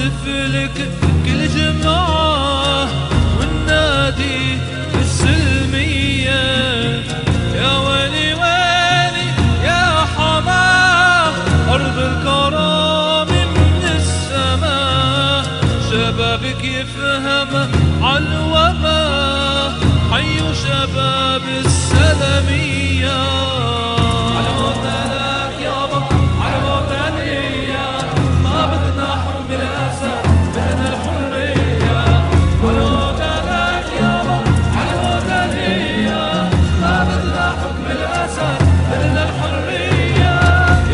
نهتف لك كل جمعة والنادي بالسلمية. يا ويلي ويلي يا حماه أرض الكرام من السماء، شبابك يفهم عالوما حيوا شباب السلمية. على وطنك يابا على وطنية، ما بدنا حرب الأسد بدنا الحرية. على وطنك يابا على وطنية، ما بدنا حكم الأسد بدنا الحرية.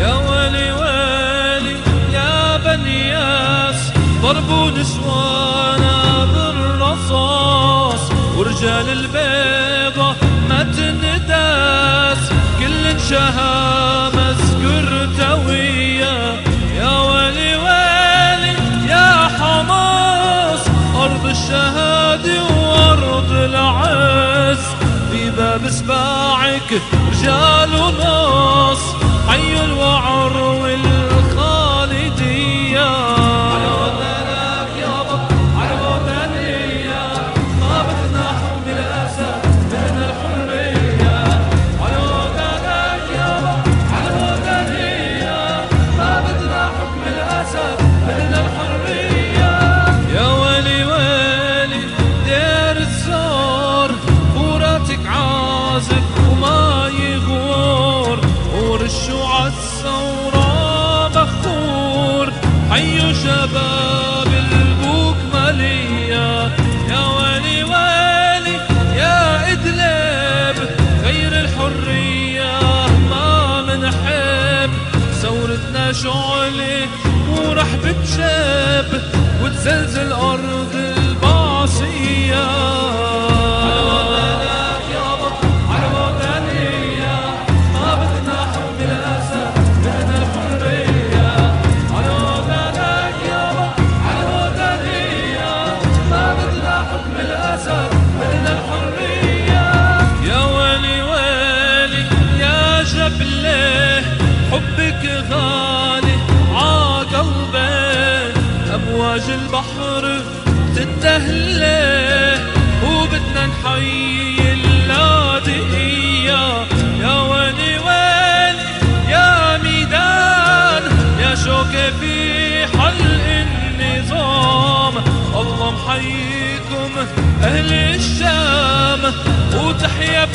يا ويلي ويلي يا بني ياس ضربوا نسوانا بالرصاص، ورجال البيضة ما تنداس كل انشهى مسكرتوية. يا ويلي ويلي يا حماس أرض الشهادة وأرض العز، في باب سباعك رجال وناس حيوا الوعر والخالدية. على وطنك يابا على وطنية، ما بدنا حكم الأسد بدنا الحرية. على وطنك يابا على وطنية، ما بدنا حكم الأسد بدنا الحرية. يا ويلي ويلي دير الزار فوراتك عازف وما يغور، ورشوا عالثورة بخور حيوا شباب البوكمالية. يا ويلي ويلي يا إدلب غير الحرية ما منحب، ثورتنا شعلة ورح بتشب وتزلزل أرض البعصية. على وطنك يابا على وطنية، ما بدنا حكم الأسد بدنا الحرية. على وطنك يابا على وطنية، ما بدنا حكم الأسد بدنا الحرية. يا ويلي ويلي يا جبلة حبك غالي عقلبي، أمواج البحر تندهله وبدنا نحيي اللاذقية. يا ويلي ويلي يا ميدان يا شوكة في حلق النظام، الله محييكم أهل الشام وتحيا